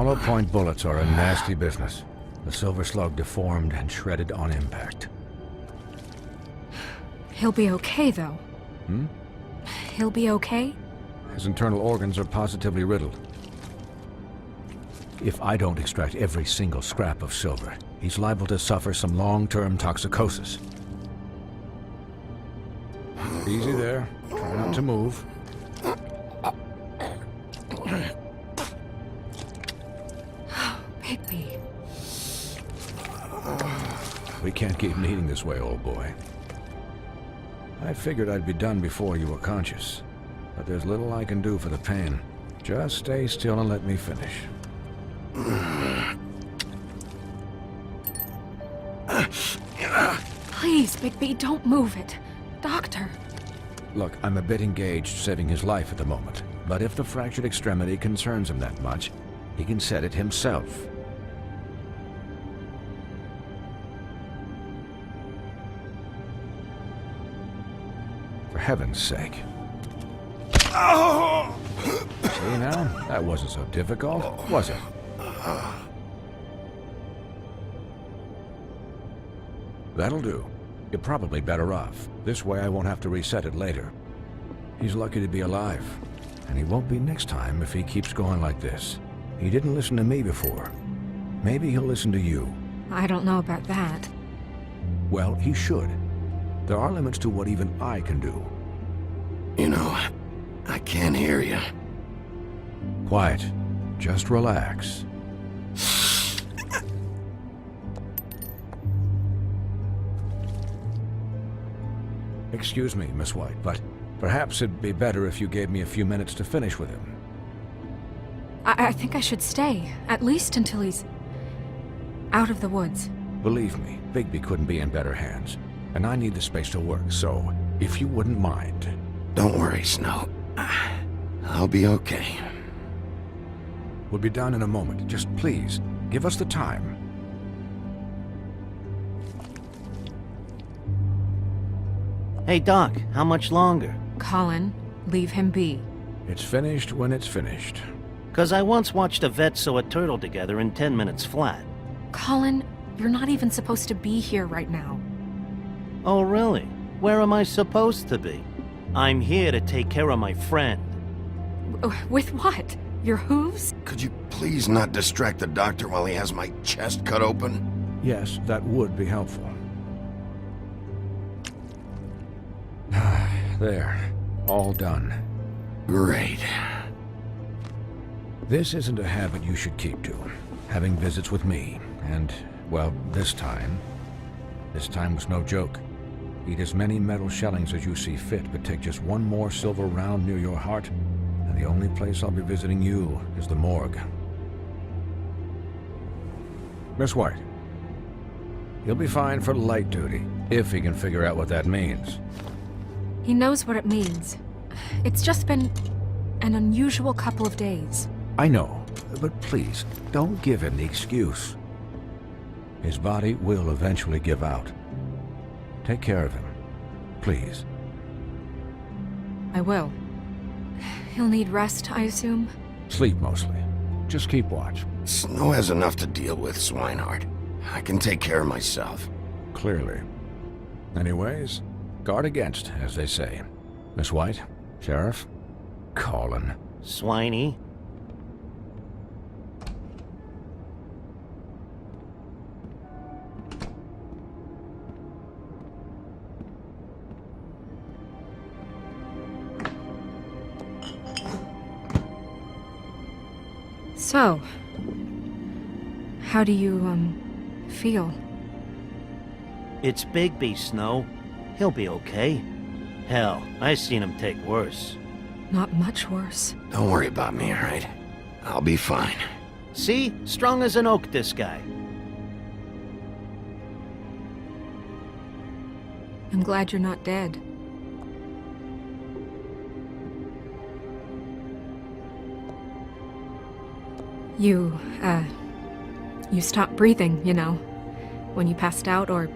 Hollow point bullets are a nasty business. The Silver Slug deformed and shredded on impact. He'll be okay, though. He'll be okay? His internal organs are positively riddled. If I don't extract every single scrap of silver, he's liable to suffer some long-term toxicosis. Easy there. Try not to move. Bigby. We can't keep eating this way, old boy. I figured I'd be done before you were conscious, but there's little I can do for the pain. Just stay still and let me finish. Please, Bigby, don't move it. Doctor. Look, I'm a bit engaged saving his life at the moment, but if the fractured extremity concerns him that much, he can set it himself. For heaven's sake. See now? That wasn't so difficult, was it? That'll do. You're probably better off. This way I won't have to reset it later. He's lucky to be alive. And he won't be next time if he keeps going like this. He didn't listen to me before. Maybe he'll listen to you. I don't know about that. Well, he should. There are limits to what even I can do. You know, I can't hear you. Quiet. Just relax. Excuse me, Miss White, but perhaps it'd be better if you gave me a few minutes to finish with him. I think I should stay, at least until he's out of the woods. Believe me, Bigby couldn't be in better hands, and I need the space to work, so if you wouldn't mind. Don't worry, Snow. I'll be okay. We'll be done in a moment. Just please, give us the time. Hey, Doc, how much longer? Colin, leave him be. It's finished when it's finished. 'Cause I once watched a vet sew a turtle together in 10 minutes flat. Colin, you're not even supposed to be here right now. Oh, really? Where am I supposed to be? I'm here to take care of my friend. With what? Your hooves? Could you please not distract the doctor while he has my chest cut open? Yes, that would be helpful. There. All done. Great. This isn't a habit you should keep to. Having visits with me. And, well, this time was no joke. Eat as many metal shellings as you see fit, but take just one more silver round near your heart, and the only place I'll be visiting you is the morgue. Miss White. He'll be fine for light duty, if he can figure out what that means. He knows what it means. It's just been an unusual couple of days. I know, but please, don't give him the excuse. His body will eventually give out. Take care of him, please. I will. He'll need rest, I assume? Sleep mostly. Just keep watch. Snow has enough to deal with, Swinehart. I can take care of myself. Clearly. Anyways, guard against, as they say. Miss White, Sheriff, Colin. Swiney. So, how do you, feel? It's Bigby, Snow. He'll be okay. Hell, I seen him take worse. Not much worse. Don't worry about me, alright? I'll be fine. See? Strong as an oak, this guy. I'm glad you're not dead. You stopped breathing, you know, when you passed out or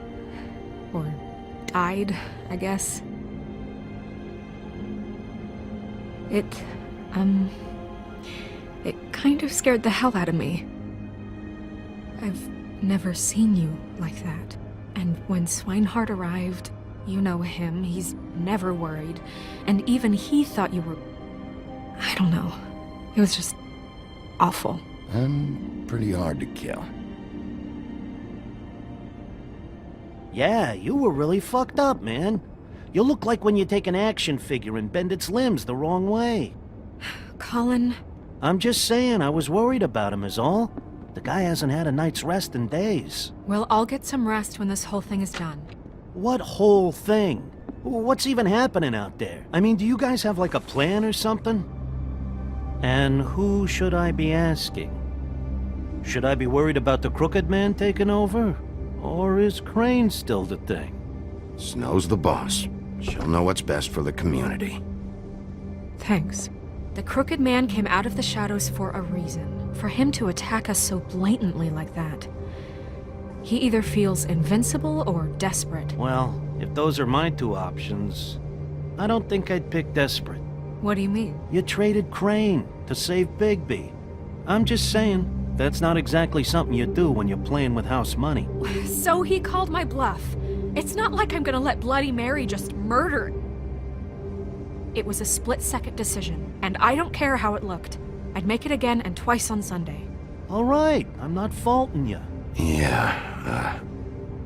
died, I guess. It It kind of scared the hell out of me. I've never seen you like that. And when Swinehart arrived, you know him, he's never worried. And even he thought you were... I don't know. It was just awful. And pretty hard to kill. Yeah, you were really fucked up, man. You look like when you take an action figure and bend its limbs the wrong way. Colin, I'm just saying, I was worried about him is all. The guy hasn't had a night's rest in days. we'll all get some rest when this whole thing is done. What whole thing? What's even happening out there? I mean, do you guys have like a plan or something? And who should I be asking? Should I be worried about the Crooked Man taking over? Or is Crane still the thing? Snow's the boss. She'll know what's best for the community. Thanks. The Crooked Man came out of the shadows for a reason. For him to attack us so blatantly like that. He either feels invincible or desperate. Well, if those are my two options, I don't think I'd pick desperate. What do you mean? You traded Crane to save Bigby. I'm just saying, that's not exactly something you do when you're playing with house money. So he called my bluff. It's not like I'm gonna let Bloody Mary just murder. It was a split-second decision, and I don't care how it looked. I'd make it again and twice on Sunday. All right, I'm not faulting you. Yeah,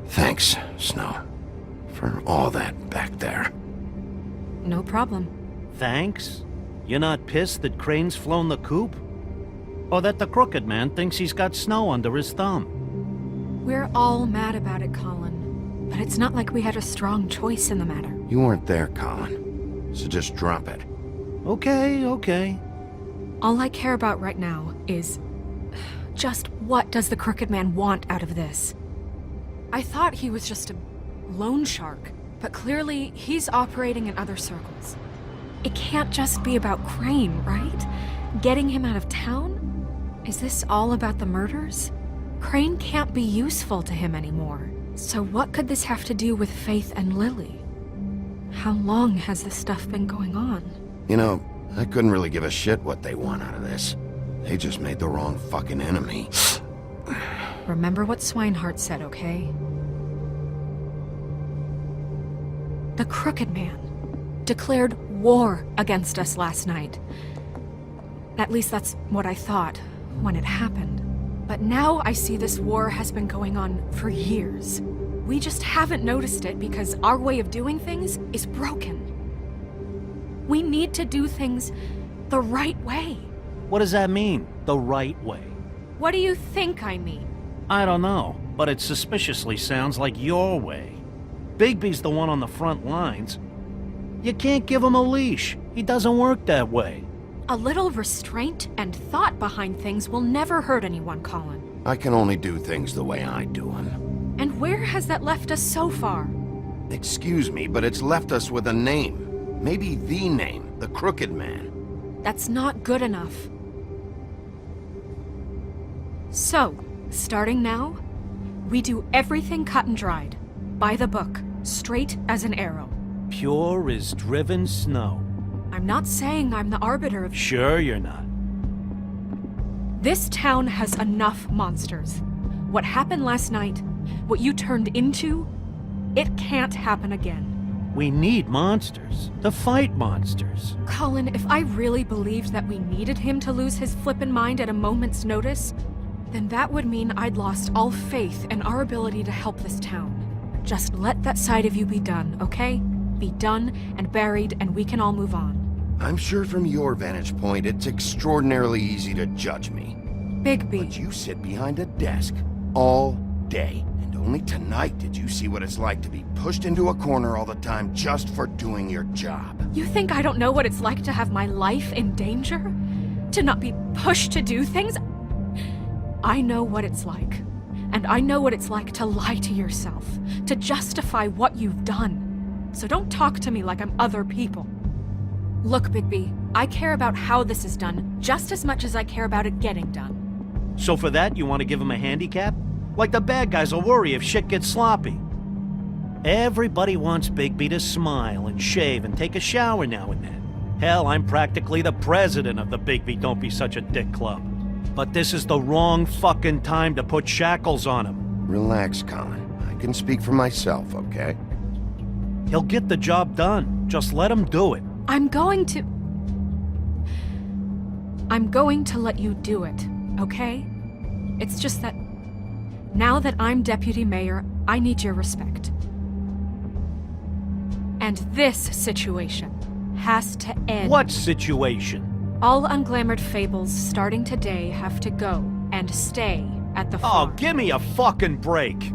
thanks, Snow. For all that back there. No problem. Thanks? You're not pissed that Crane's flown the coop? Or that the Crooked Man thinks he's got Snow under his thumb? We're all mad about it, Colin. But it's not like we had a strong choice in the matter. You weren't there, Colin. So just drop it. Okay. All I care about right now is... just what does the Crooked Man want out of this? I thought he was just a loan shark, but clearly he's operating in other circles. It can't just be about Crane, right? Getting him out of town? Is this all about the murders? Crane can't be useful to him anymore. So what could this have to do with Faith and Lily? How long has this stuff been going on? You know, I couldn't really give a shit what they want out of this. They just made the wrong fucking enemy. Remember what Swinehart said, okay? The Crooked Man declared war against us last night. At least that's what I thought when it happened. But now I see this war has been going on for years. We just haven't noticed it because our way of doing things is broken. We need to do things the right way. What does that mean, the right way? What do you think I mean? I don't know, but it suspiciously sounds like your way. Bigby's the one on the front lines. You can't give him a leash. He doesn't work that way. A little restraint and thought behind things will never hurt anyone, Colin. I can only do things the way I do them. And where has that left us so far? Excuse me, but it's left us with a name. Maybe the name, the Crooked Man. That's not good enough. So, starting now, we do everything cut and dried. By the book, straight as an arrow. Pure as driven snow. I'm not saying I'm the arbiter of... Sure you're not. This town has enough monsters. What happened last night, what you turned into, it can't happen again. We need monsters. To fight monsters. Colin, if I really believed that we needed him to lose his flippin' mind at a moment's notice, then that would mean I'd lost all faith in our ability to help this town. Just let that side of you be done, okay? Be done and buried, and we can all move on. I'm sure from your vantage point, it's extraordinarily easy to judge me. Bigby. But you sit behind a desk all day. And only tonight did you see what it's like to be pushed into a corner all the time just for doing your job. You think I don't know what it's like to have my life in danger? To not be pushed to do things? I know what it's like. And I know what it's like to lie to yourself, to justify what you've done. So don't talk to me like I'm other people. Look, Bigby, I care about how this is done just as much as I care about it getting done. So for that, you want to give him a handicap? Like the bad guys will worry if shit gets sloppy. Everybody wants Bigby to smile and shave and take a shower now and then. Hell, I'm practically the president of the Bigby Don't Be Such a Dick Club. But this is the wrong fucking time to put shackles on him. Relax, Colin. I can speak for myself, okay? He'll get the job done. Just let him do it. I'm going to let you do it, okay? It's just that now that I'm deputy mayor, I need your respect. And this situation has to end. What situation? All unglamored fables starting today have to go and stay at the Oh, farm. give me a fucking break.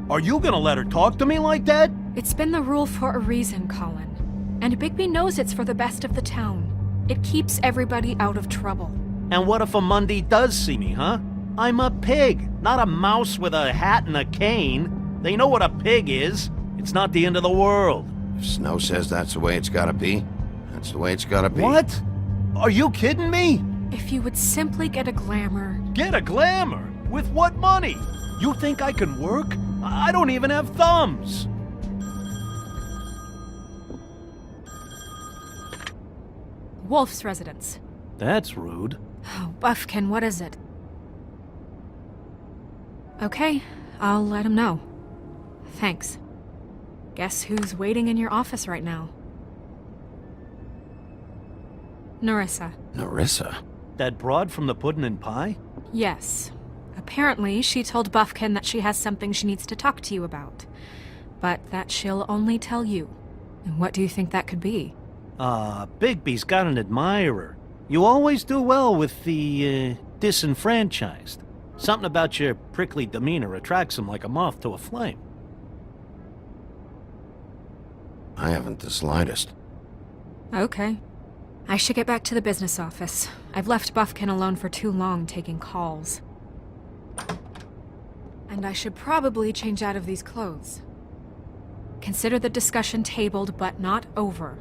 Are you gonna let her talk to me like that? It's been the rule for a reason, Colin. And Bigby knows it's for the best of the town. It keeps everybody out of trouble. And what if a Monday does see me, huh? I'm a pig, not a mouse with a hat and a cane. They know what a pig is. It's not the end of the world. If Snow says that's the way it's gotta be, that's the way it's gotta be. What? Are you kidding me? If you would simply get a glamour. Get a glamour? With what money? You think I can work? I don't even have thumbs. Wolf's residence. That's rude. Oh, Buffkin, what is it? Okay, I'll let him know. Thanks. Guess who's waiting in your office right now? Nerissa. Nerissa? That broad from the Puddin' and Pie? Yes. Apparently, she told Buffkin that she has something she needs to talk to you about. But that she'll only tell you. And what do you think that could be? Bigby's got an admirer. You always do well with the, disenfranchised. Something about your prickly demeanor attracts him like a moth to a flame. I haven't the slightest. Okay. I should get back to the business office. I've left Buffkin alone for too long taking calls. And I should probably change out of these clothes. Consider the discussion tabled, but not over.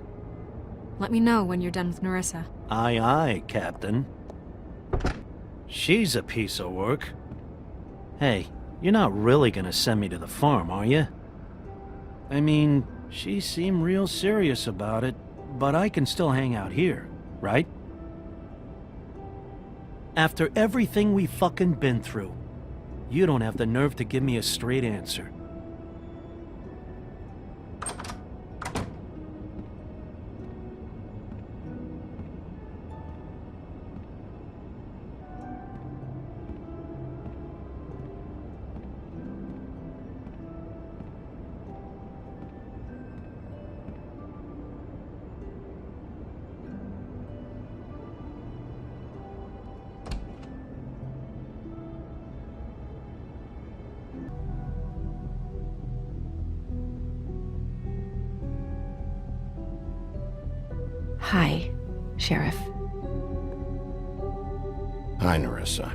Let me know when you're done with Nerissa. Aye, aye, Captain. She's a piece of work. Hey, you're not really gonna send me to the farm, are you? I mean, she seemed real serious about it, but I can still hang out here, right? After everything we fucking been through, you don't have the nerve to give me a straight answer. Hi, Sheriff. Hi, Nerissa.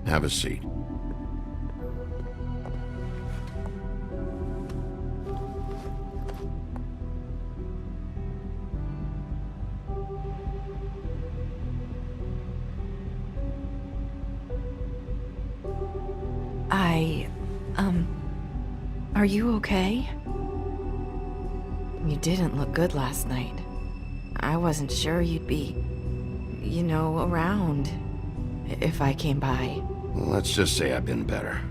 Have a seat. Are you okay? You didn't look good last night. I wasn't sure you'd be, around if I came by. Let's just say I've been better.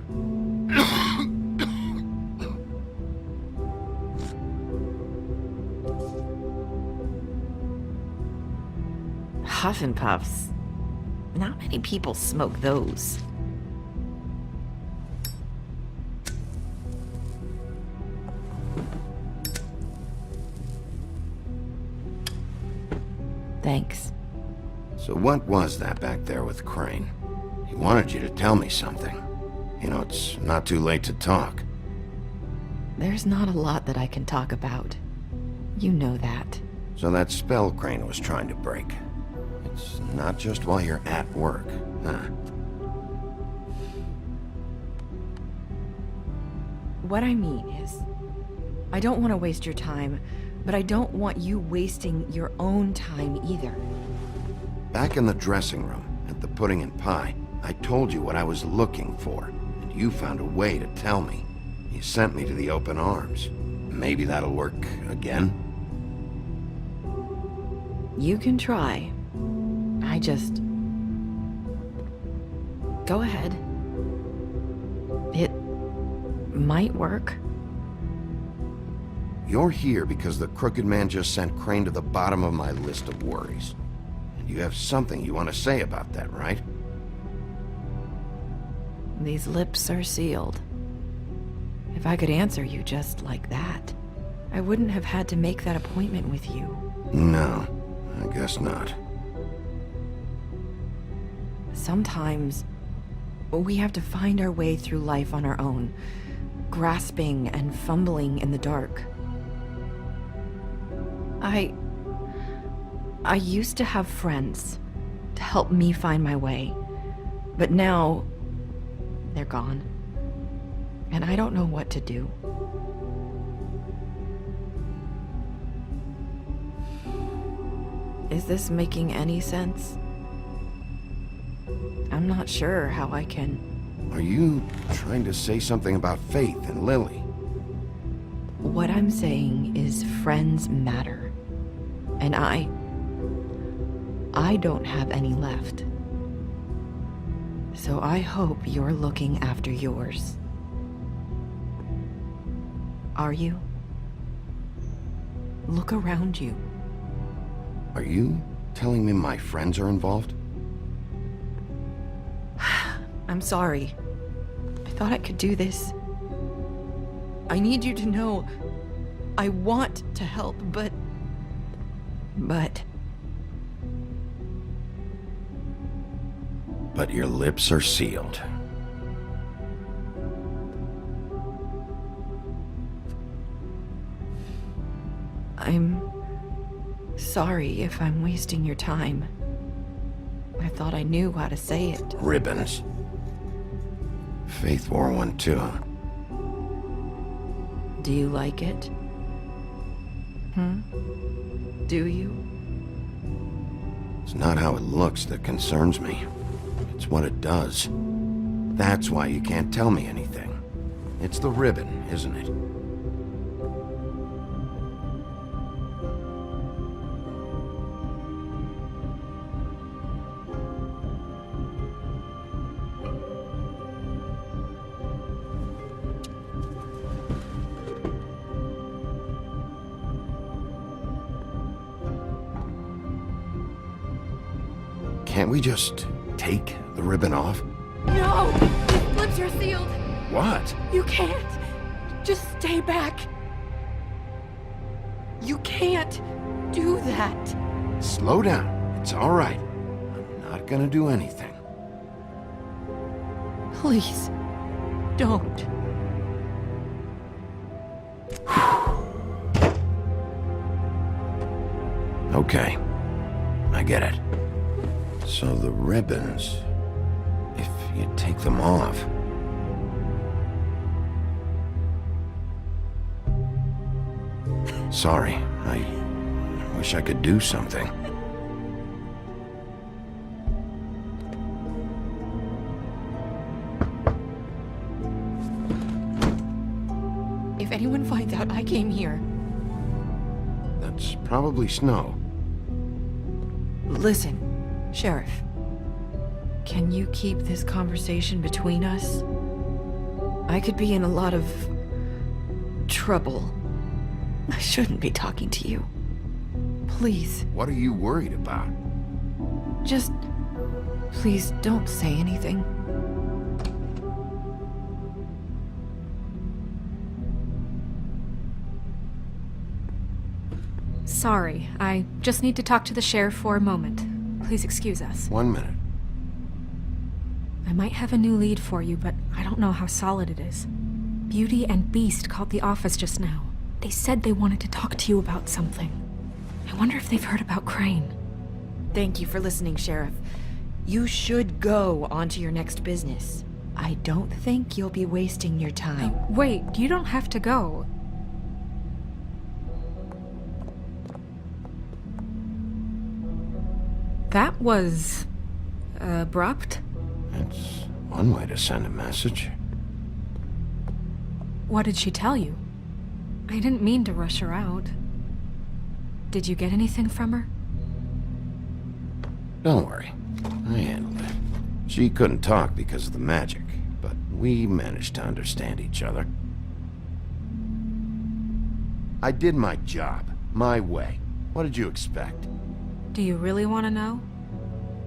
Huff and Puffs. Not many people smoke those. Thanks. So what was that back there with Crane? He wanted you to tell me something. You know, it's not too late to talk. There's not a lot that I can talk about. You know that. So that spell Crane was trying to break. It's not just while you're at work, huh? What I mean is, I don't want to waste your time, but I don't want you wasting your own time either. Back in the dressing room, at the Pudding and Pie, I told you what I was looking for, and you found a way to tell me. You sent me to the open arms. Maybe that'll work again? You can try. I just... Go ahead. It might work. You're here because the Crooked Man just sent Crane to the bottom of my list of worries. And you have something you want to say about that, right? These lips are sealed. If I could answer you just like that, I wouldn't have had to make that appointment with you. No, I guess not. Sometimes, we have to find our way through life on our own, grasping and fumbling in the dark. I used to have friends to help me find my way, but now they're gone, and I don't know what to do. Is this making any sense? I'm not sure how I can... Are you trying to say something about Faith and Lily? What I'm saying is friends matter. And I don't have any left. So I hope you're looking after yours. Are you? Look around you. Are you telling me my friends are involved? I'm sorry. I thought I could do this. I need you to know I want to help, but... But your lips are sealed. I'm sorry if I'm wasting your time. I thought I knew how to say it. Ribbons. Faith wore one too. Do you like it? Do you? It's not how it looks that concerns me. It's what it does. That's why you can't tell me anything. It's the ribbon, isn't it? Can't we just take the ribbon off? No! His lips are sealed! What? You can't! Just stay back! You can't do that! Slow down. It's all right. I'm not gonna do anything. Please, don't. Okay. I get it. So the ribbons, if you take them off... Sorry, I wish I could do something. If anyone finds out I came here... That's probably Snow. Listen, Sheriff. Can you keep this conversation between us? I could be in a lot of... trouble. I shouldn't be talking to you. Please, What are you worried about? just... please don't say anything. Sorry, I just need to talk to the sheriff for a moment. Please excuse us. 1 minute. I might have a new lead for you, but I don't know how solid it is. Beauty and Beast called the office just now. They said they wanted to talk to you about something. I wonder if they've heard about Crane. Thank you for listening, Sheriff. You should go on to your next business. I don't think you'll be wasting your time. Wait, you don't have to go. That was... abrupt. That's one way to send a message. What did she tell you? I didn't mean to rush her out. Did you get anything from her? Don't worry. I handled it. She couldn't talk because of the magic, but we managed to understand each other. I did my job, my way. What did you expect? Do you really want to know?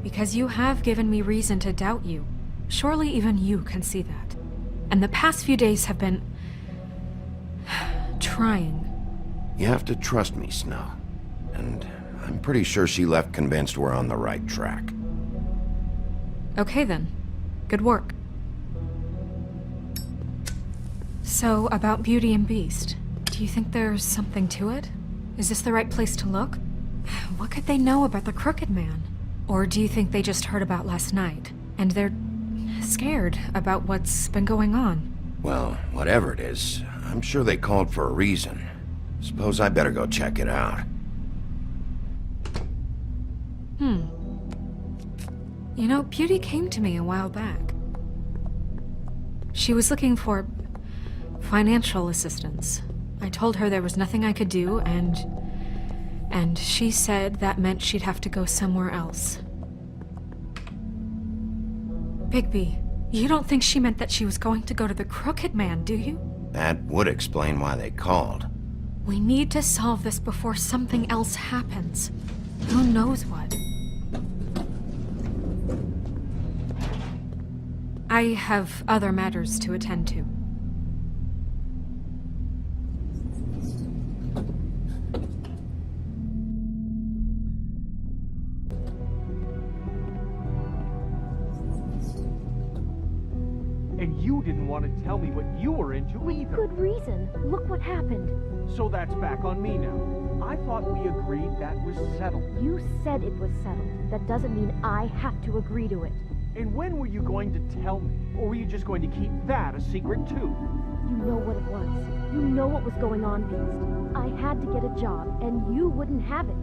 Because you have given me reason to doubt you. Surely even you can see that. And the past few days have been... trying. You have to trust me, Snow. And I'm pretty sure she left convinced we're on the right track. Okay then. Good work. So, about Beauty and Beast, do you think there's something to it? Is this the right place to look? What could they know about the Crooked Man? Or do you think they just heard about last night, and they're scared about what's been going on? Well, whatever it is, I'm sure they called for a reason. Suppose I better go check it out. You know, Beauty came to me a while back. She was looking for financial assistance. I told her there was nothing I could do, and she said that meant she'd have to go somewhere else. Bigby, you don't think she meant that she was going to go to the Crooked Man, do you? That would explain why they called. We need to solve this before something else happens. Who knows what? I have other matters to attend to. And you didn't want to tell me what you were into either. Good reason. Look what happened. So that's back on me now. I thought we agreed that was settled. You said it was settled. That doesn't mean I have to agree to it. And when were you going to tell me? Or were you just going to keep that a secret too? You know what it was. You know what was going on, Beast. I had to get a job, and you wouldn't have it.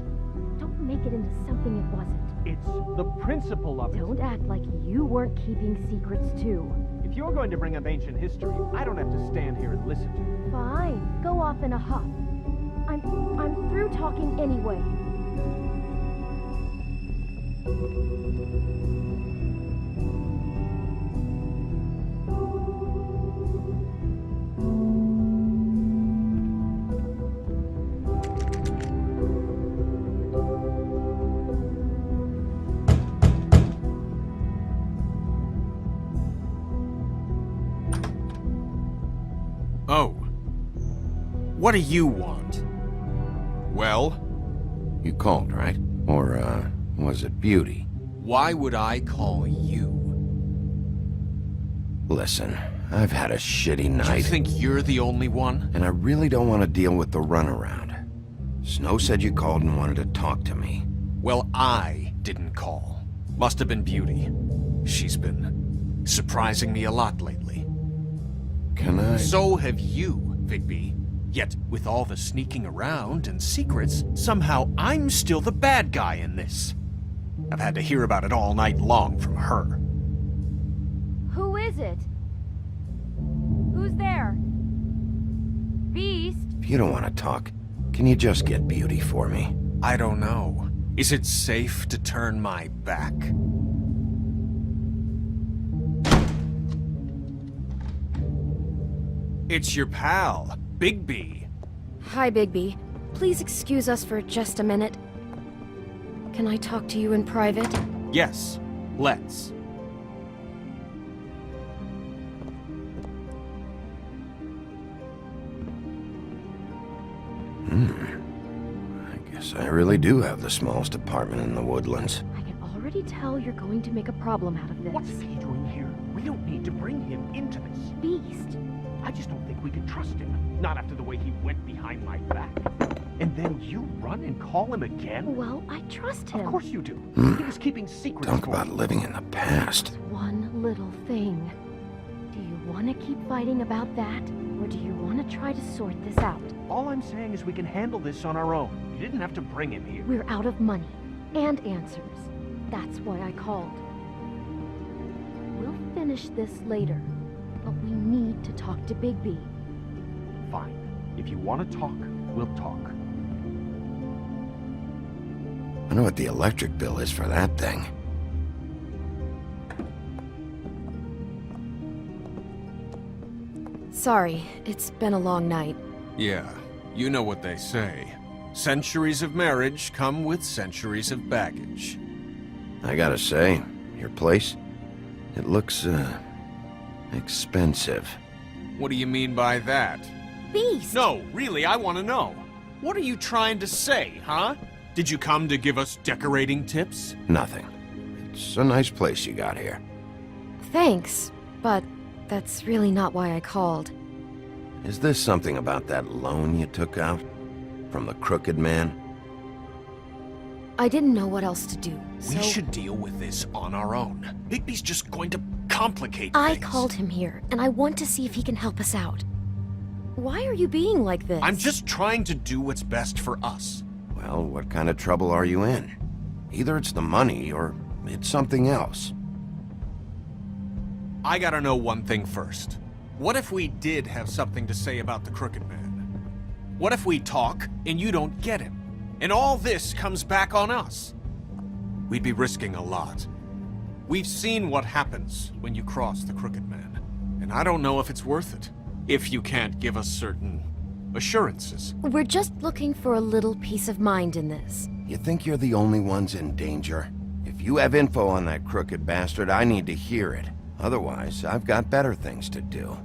Don't make it into something it wasn't. It's the principle of it. Don't act like you weren't keeping secrets too. If you're going to bring up ancient history, I don't have to stand here and listen to you. Fine. Go off in a huff. I'm through talking anyway. Oh. What do you want? Well, You called, right? Or, was it Beauty? why would I call you? Listen, I've had a shitty You night, think you're the only one? and I really don't want to deal with the runaround. Snow said you called and wanted to talk to me. Well, I didn't call. Must have been Beauty. She's been surprising me a lot lately. Can I... So have you, Bigby. Yet, with all the sneaking around and secrets, somehow I'm still the bad guy in this. I've had to hear about it all night long from her. Who is it? Who's there? Beast? If you don't want to talk, can you just get Beauty for me? I don't know. Is it safe to turn my back? It's your pal, Bigby. Hi, Bigby. Please excuse us for just a minute. Can I talk to you in private? Yes, let's. I guess I really do have the smallest apartment in the Woodlands. I can already tell you're going to make a problem out of this. What's he doing here? We don't need to bring him into this. Beast? I just don't think we can trust him. Not after the way he went behind my back. And then you run and call him again? Well, I trust him. Of course you do. He was keeping secrets Talk for about you. living in the past. One little thing. Do you want to keep fighting about that? Or do you want to try to sort this out? All I'm saying is we can handle this on our own. You didn't have to bring him here. We're out of money. And answers. That's why I called. We'll finish this later. But we need to talk to Bigby. Fine. If you want to talk, we'll talk. I wonder what the electric bill is for that thing. Sorry, it's been a long night. Yeah, you know what they say. Centuries of marriage come with centuries of baggage. I gotta say, your place, it looks, expensive. What do you mean by that? Beast! No, really, I want to know. What are you trying to say, huh? Did you come to give us decorating tips? Nothing. It's a nice place you got here. Thanks, but that's really not why I called. Is this something about that loan you took out? From the Crooked Man? I didn't know what else to do, so... We should deal with this on our own. Bigby's just going to complicate I things. called him here, and I want to see if he can help us out. Why are you being like this? I'm just trying to do what's best for us. Well, what kind of trouble are you in? Either it's the money, or it's something else. I gotta know one thing first. What if we did have something to say about the Crooked Man? What if we talk, and you don't get him? And all this comes back on us? We'd be risking a lot. We've seen what happens when you cross the Crooked Man, and I don't know if it's worth it, if you can't give us certain assurances. We're just looking for a little peace of mind in this. You think you're the only ones in danger? If you have info on that crooked bastard, I need to hear it. Otherwise, I've got better things to do.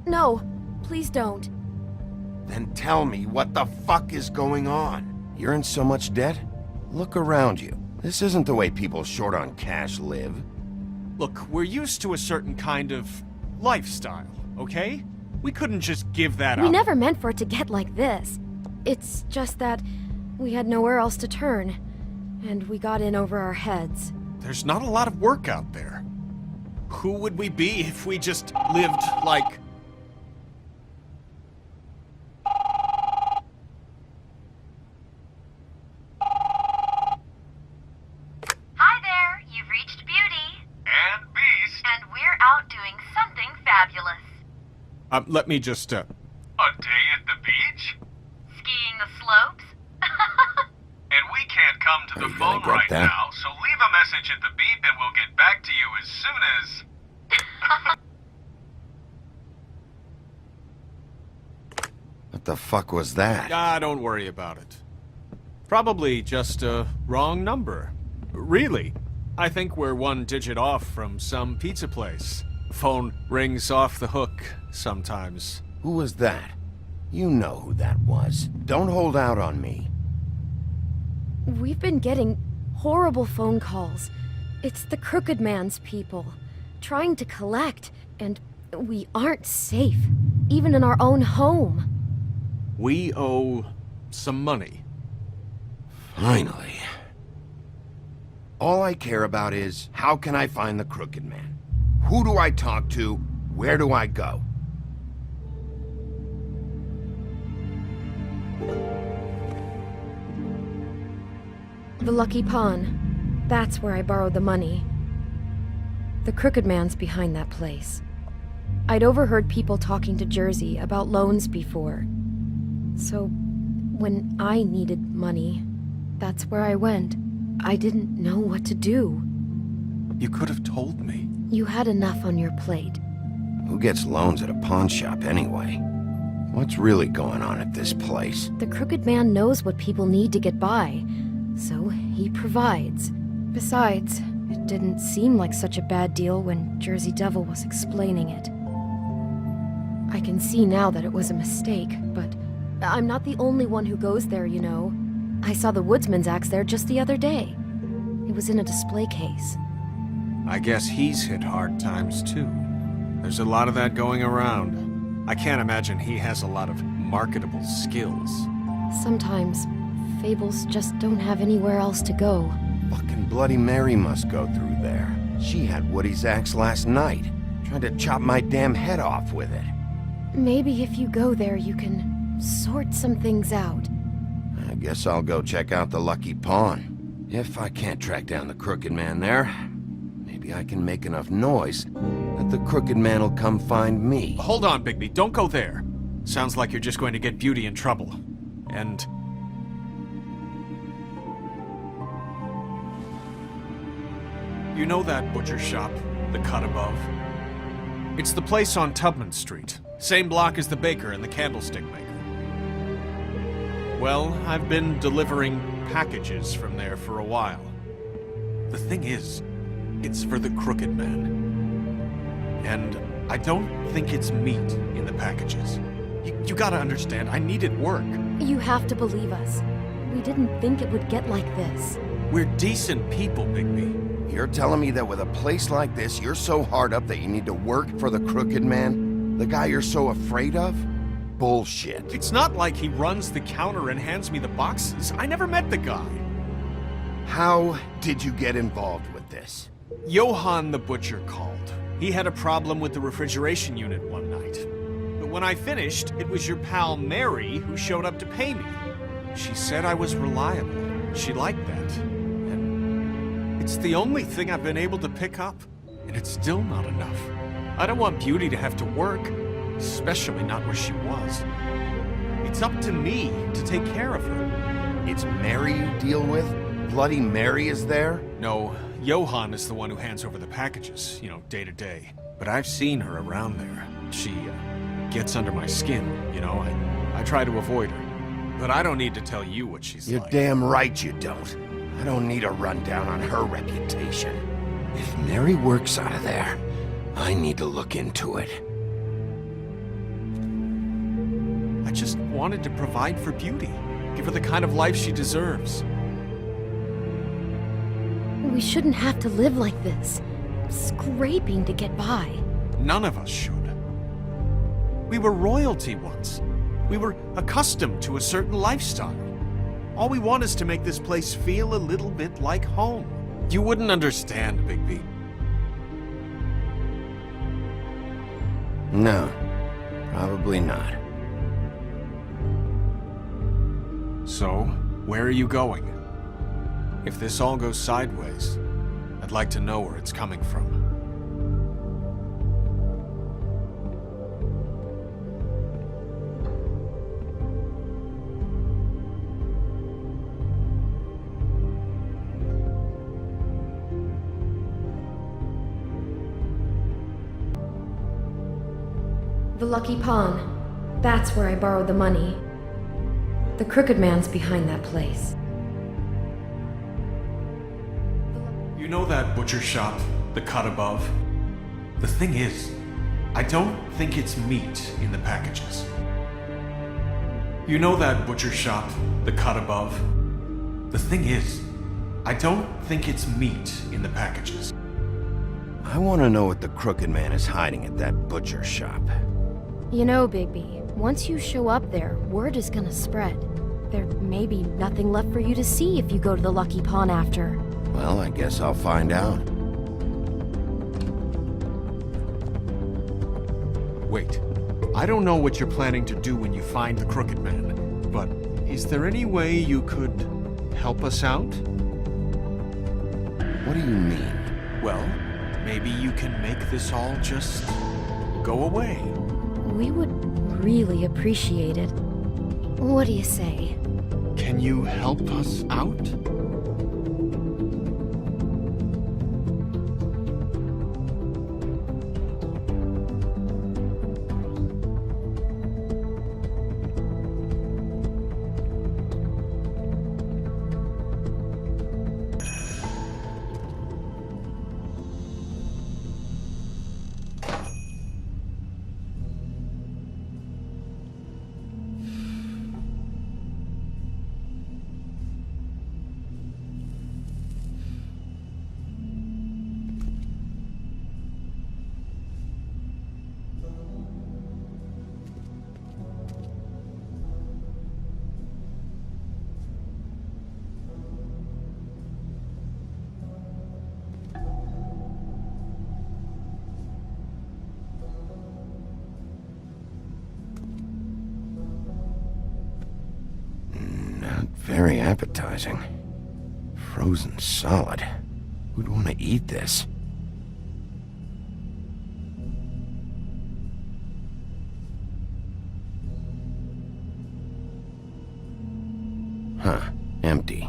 No, please don't. Then tell me what the fuck is going on? You're in so much debt? Look around you. This isn't the way people short on cash live. Look, we're used to a certain kind of lifestyle, okay? We couldn't just give that up. We never meant for it to get like this. It's just that we had nowhere else to turn, and we got in over our heads. There's not a lot of work out there. Who would we be if we just lived like... Hi there, you've reached Beauty. And Beast. And we're out doing something fabulous. let me just, A day at the beach? Skiing the slopes? And we can't come to Are the you gonna phone get right that? now, so leave a message at the beep and we'll get back to you as soon as... What the fuck was that? don't worry about it. Probably just a wrong number. Really, I think we're one digit off from some pizza place. Phone rings off the hook sometimes. Who was that? You know who that was. Don't hold out on me. We've been getting horrible phone calls. It's the Crooked Man's people, trying to collect, and we aren't safe, even in our own home. We owe some money. Finally. All I care about is, how can I find the Crooked Man? Who do I talk to? Where do I go? The Lucky Pawn. That's where I borrowed the money. The Crooked Man's behind that place. I'd overheard people talking to Jersey about loans before. So, when I needed money, that's where I went. I didn't know what to do. You could have told me. You had enough on your plate. Who gets loans at a pawn shop anyway? What's really going on at this place? The Crooked Man knows what people need to get by, so he provides. Besides, it didn't seem like such a bad deal when Jersey Devil was explaining it. I can see now that it was a mistake, but I'm not the only one who goes there, you know. I saw the Woodsman's axe there just the other day. It was in a display case. I guess he's hit hard times too. There's a lot of that going around. I can't imagine he has a lot of marketable skills. Sometimes, fables just don't have anywhere else to go. Fucking Bloody Mary must go through there. She had Woody's axe last night. Tried to chop my damn head off with it. Maybe if you go there, you can sort some things out. I guess I'll go check out the Lucky Pawn. If I can't track down the Crooked Man there, maybe I can make enough noise that the Crooked Man will come find me. Hold on, Bigby. Don't go there. Sounds like you're just going to get Beauty in trouble. And... you know that butcher shop, the cut above? It's the place on Tubman Street. Same block as the baker and the candlestick maker. Well, I've been delivering packages from there for a while. The thing is, it's for the Crooked Man. And I don't think it's meat in the packages. You gotta understand, I needed work. You have to believe us. We didn't think it would get like this. We're decent people, Bigby. You're telling me that with a place like this, you're so hard up that you need to work for the Crooked Man? The guy you're so afraid of? Bullshit. It's not like he runs the counter and hands me the boxes. I never met the guy. How did you get involved with this? Johann the butcher called. He had a problem with the refrigeration unit one night. But when I finished, it was your pal Mary who showed up to pay me. She said I was reliable. She liked that. And it's the only thing I've been able to pick up. And it's still not enough. I don't want Beauty to have to work, especially not where she was. It's up to me to take care of her. It's Mary you deal with? Bloody Mary is there? No, Johann is the one who hands over the packages, day to day. But I've seen her around there. She gets under my skin, I try to avoid her. But I don't need to tell you what she's You're like. damn right you don't. I don't need a rundown on her reputation. If Mary works out of there, I need to look into it. I just wanted to provide for Beauty. Give her the kind of life she deserves. We shouldn't have to live like this, scraping to get by. None of us should. We were royalty once. We were accustomed to a certain lifestyle. All we want is to make this place feel a little bit like home. You wouldn't understand, Bigby. No, probably not. So, where are you going? If this all goes sideways, I'd like to know where it's coming from. The Lucky Pawn. That's where I borrowed the money. The Crooked Man's behind that place. You know that butcher shop, the cut above? The thing is, I don't think it's meat in the packages. You know that butcher shop, the cut above? The thing is, I don't think it's meat in the packages. I want to know what the Crooked Man is hiding at that butcher shop. You know, Bigby, once you show up there, word is gonna spread. There may be nothing left for you to see if you go to the Lucky Pawn after. Well, I guess I'll find out. Wait, I don't know what you're planning to do when you find the Crooked Man, but is there any way you could help us out? What do you mean? Well, maybe you can make this all just go away. We would really appreciate it. What do you say? Can you help us out? Very appetizing. Frozen solid. Who'd want to eat this? Huh, empty.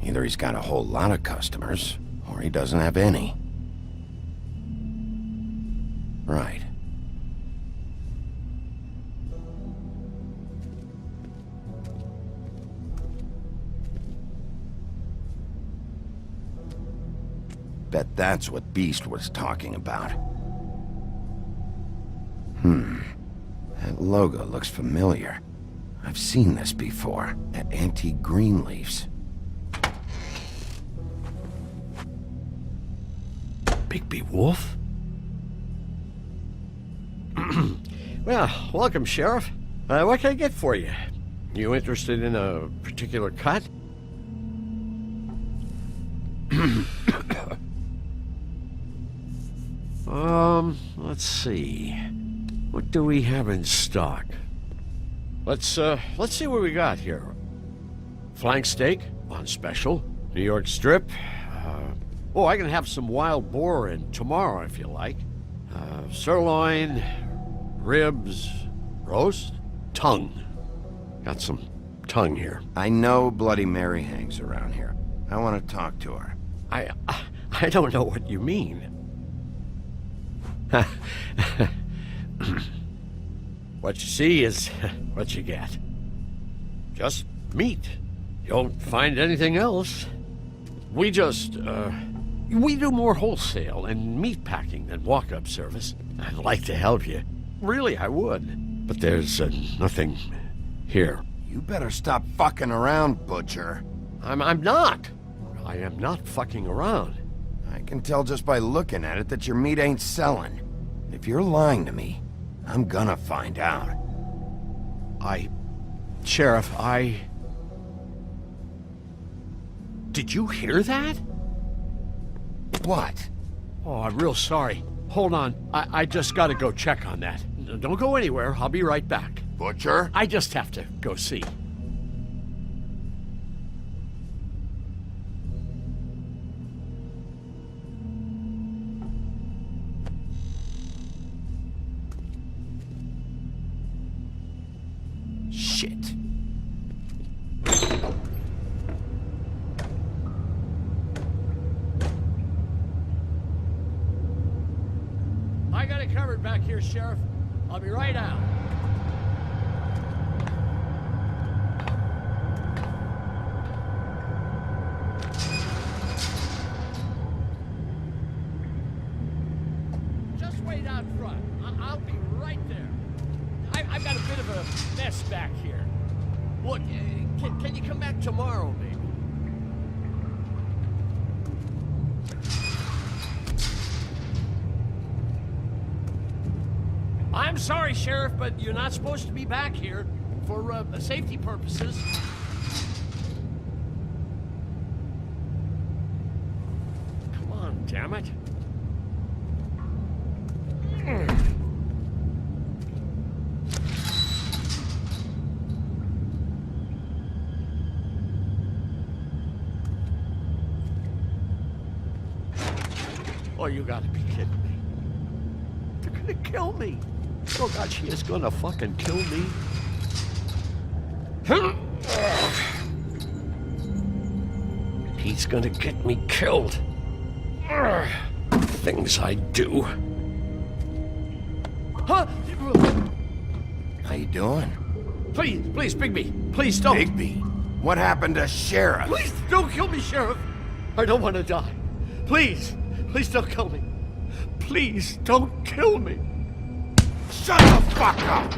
Either he's got a whole lot of customers, or he doesn't have any. Right. Bet that's what Beast was talking about. That logo looks familiar. I've seen this before, at Antique Greenleaf's. Bigby Wolf? Well, welcome, Sheriff. What can I get for you? You interested in a particular cut? Let's see. What do we have in stock? Let's see what we got here. Flank steak on special. New York strip. Oh, I can have some wild boar in tomorrow if you like. Sirloin, ribs, roast, tongue. Got some tongue here. I know Bloody Mary hangs around here. I want to talk to her. I don't know what you mean. What you see is what you get. Just meat. You don't find anything else. We just, we do more wholesale and meat packing than walk-up service. I'd like to help you. Really, I would. But there's nothing here. You better stop fucking around, Butcher. I'm not. I am not fucking around. I can tell just by looking at it that your meat ain't selling. If you're lying to me, I'm gonna find out. Sheriff, Did you hear that? What? Oh, I'm real sorry. Hold on. I just gotta go check on that. Don't go anywhere. I'll be right back. Butcher? I just have to go see. Shit. I got it covered back here, Sheriff. I'll be right out. Just wait out front. I'll be right there. I've got a bit of a mess back here. Look, can you come back tomorrow, maybe? I'm sorry, Sheriff, but you're not supposed to be back here for safety purposes. Come on, damn it. Oh, you gotta be kidding me. They're gonna kill me. Oh God, she is gonna fucking kill me. He's gonna get me killed. Things I do. Huh? How you doing? Please, Bigby. Please don't. Bigby? What happened to Sheriff? Please don't kill me, Sheriff. I don't want to die. Please don't kill me. Please don't kill me. Shut the fuck up!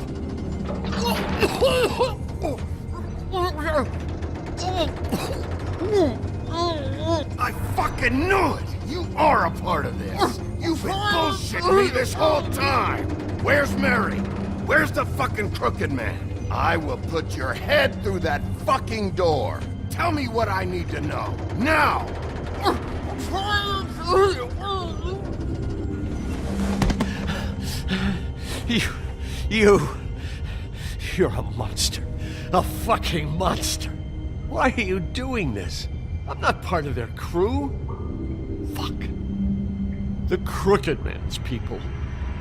I fucking knew it! You are a part of this! You've been bullshitting me this whole time! Where's Mary? Where's the fucking crooked man? I will put your head through that fucking door! Tell me what I need to know, now! You're a monster. A fucking monster. Why are you doing this? I'm not part of their crew. Fuck. The Crooked Man's people.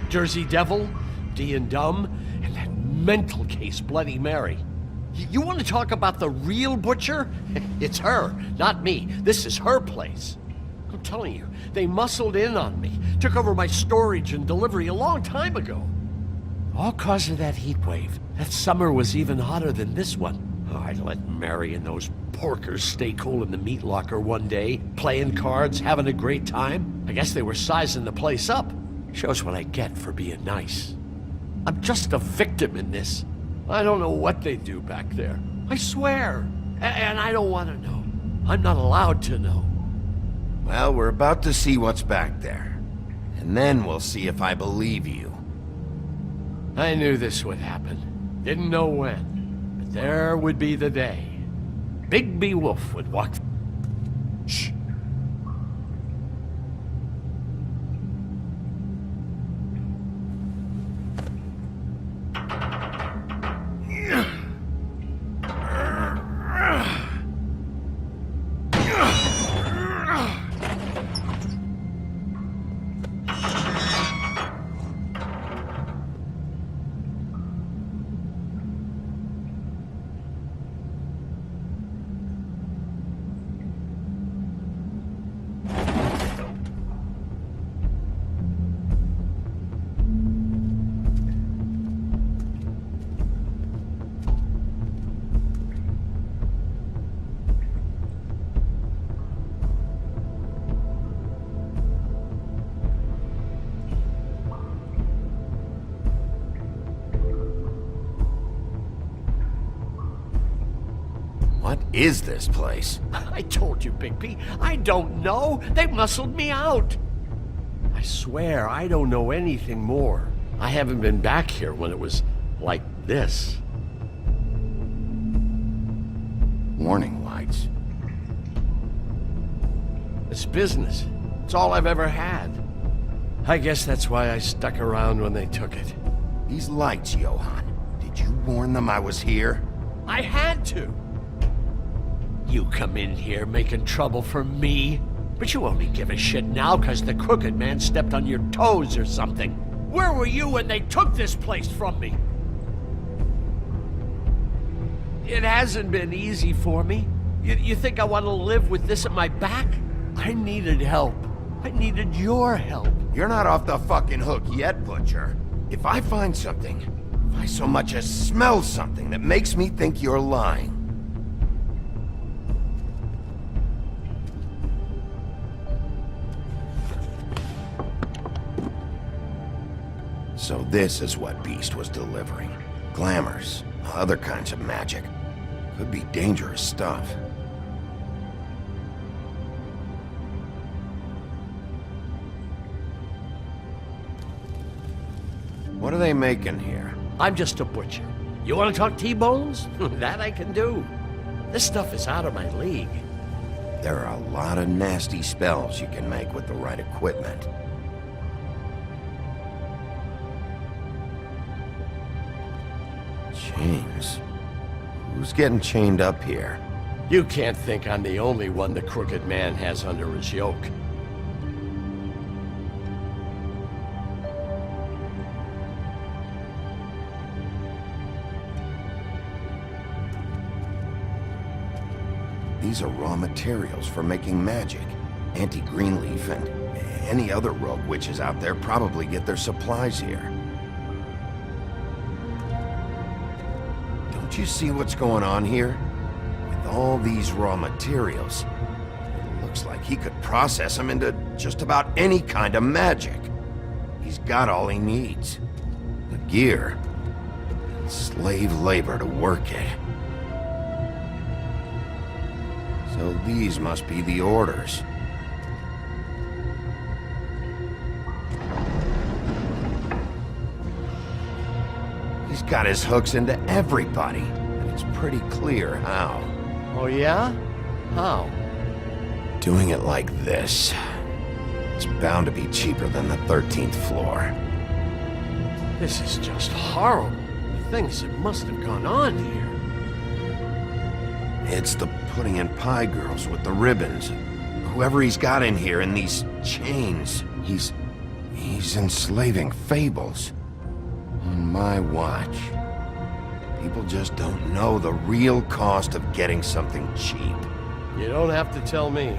Jersey Devil, D and Dumb, and that mental case Bloody Mary. You want to talk about the real butcher? It's her, not me. This is her place. I'm telling you, they muscled in on me, took over my storage and delivery a long time ago. All cause of that heat wave. That summer was even hotter than this one. Oh, I let Mary and those porkers stay cool in the meat locker one day, playing cards, having a great time. I guess they were sizing the place up. Shows what I get for being nice. I'm just a victim in this. I don't know what they do back there. I swear. And I don't want to know. I'm not allowed to know. Well, we're about to see what's back there. And then we'll see if I believe you. I knew this would happen. Didn't know when. But there would be the day. Bigby Wolf would walk... Shh. What is this place? I told you, Bigby. I don't know. They muscled me out. I swear, I don't know anything more. I haven't been back here when it was like this. Warning lights. It's business. It's all I've ever had. I guess that's why I stuck around when they took it. These lights, Johann. Did you warn them I was here? I had to. You come in here making trouble for me, but you only give a shit now because the Crooked Man stepped on your toes or something. Where were you when they took this place from me? It hasn't been easy for me. You think I want to live with this at my back? I needed help. I needed your help. You're not off the fucking hook yet, Butcher. If I find something, if I so much as smell something that makes me think you're lying, so this is what Beast was delivering. Glamours, other kinds of magic. Could be dangerous stuff. What are they making here? I'm just a butcher. You want to talk T-bones? That I can do. This stuff is out of my league. There are a lot of nasty spells you can make with the right equipment. Chains? Who's getting chained up here? You can't think I'm the only one the Crooked Man has under his yoke. These are raw materials for making magic. Auntie Greenleaf and any other rogue witches out there probably get their supplies here. Don't you see what's going on here? With all these raw materials, it looks like he could process them into just about any kind of magic. He's got all he needs. The gear, and slave labor to work it. So these must be the orders. He's got his hooks into everybody, and it's pretty clear how. Oh yeah? How? Doing it like this. It's bound to be cheaper than the 13th floor. This is just horrible. The things that must have gone on here. It's the pudding and pie girls with the ribbons. Whoever he's got in here in these chains, he's enslaving fables. On my watch. People just don't know the real cost of getting something cheap. You don't have to tell me.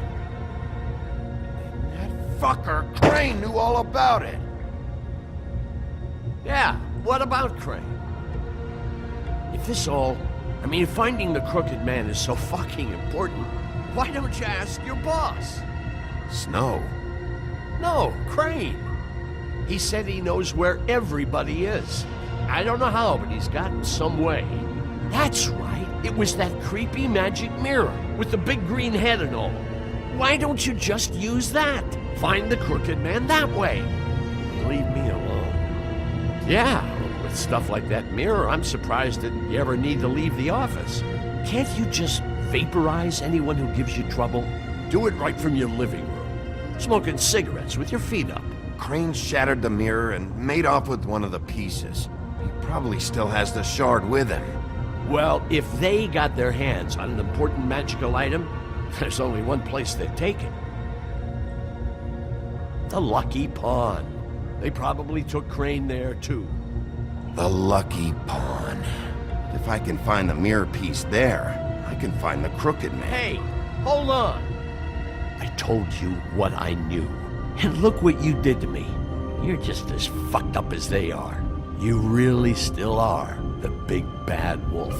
That fucker Crane knew all about it. Yeah, what about Crane? If this all... I mean, if finding the Crooked Man is so fucking important, why don't you ask your boss? Snow? No, Crane. He said he knows where everybody is. I don't know how, but he's got some way. That's right. It was that creepy magic mirror with the big green head and all. Why don't you just use that? Find the Crooked Man that way. And leave me alone. Yeah, with stuff like that mirror, I'm surprised that you ever need to leave the office. Can't you just vaporize anyone who gives you trouble? Do it right from your living room. Smoking cigarettes with your feet up. Crane shattered the mirror and made off with one of the pieces. He probably still has the shard with him. Well, if they got their hands on an important magical item, there's only one place they'd take it. The Lucky Pawn. They probably took Crane there, too. The Lucky Pawn. If I can find the mirror piece there, I can find the Crooked Man. Hey, hold on. I told you what I knew. And look what you did to me. You're just as fucked up as they are. You really still are the big bad wolf.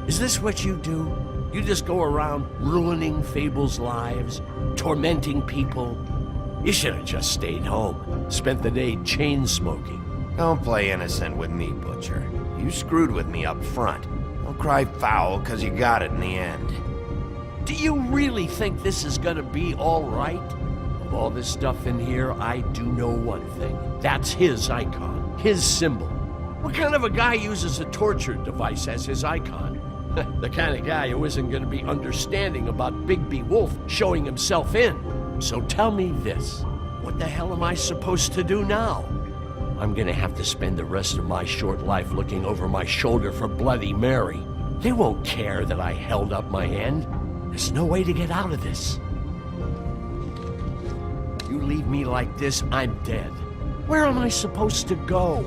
Is this what you do? You just go around ruining Fable's lives, tormenting people? You should have just stayed home, spent the day chain smoking. Don't play innocent with me, Butcher. You screwed with me up front. Don't cry foul because you got it in the end. Do you really think this is gonna be all right? Of all this stuff in here, I do know one thing. That's his icon, his symbol. What kind of a guy uses a torture device as his icon? The kind of guy who isn't gonna be understanding about Bigby Wolf showing himself in. So tell me this, what the hell am I supposed to do now? I'm gonna have to spend the rest of my short life looking over my shoulder for Bloody Mary. They won't care that I held up my end. There's no way to get out of this. You leave me like this, I'm dead. Where am I supposed to go?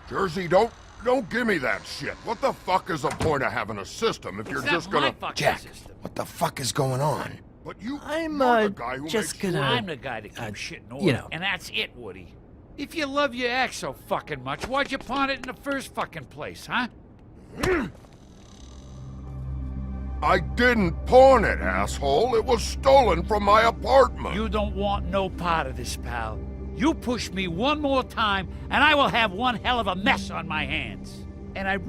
Jersey, don't give me that shit. What the fuck is the point of having a system if you're just gonna... Jack, what the fuck is going on? But you... I'm, you're the guy who just makes gonna... sure- I'm the guy that keeps shit in order, You know. and that's it, Woody. If you love your ex so fucking much, why'd you pawn it in the first fucking place, huh? I didn't pawn it, asshole. It was stolen from my apartment. You don't want no part of this, pal. You push me one more time, and I will have one hell of a mess on my hands. And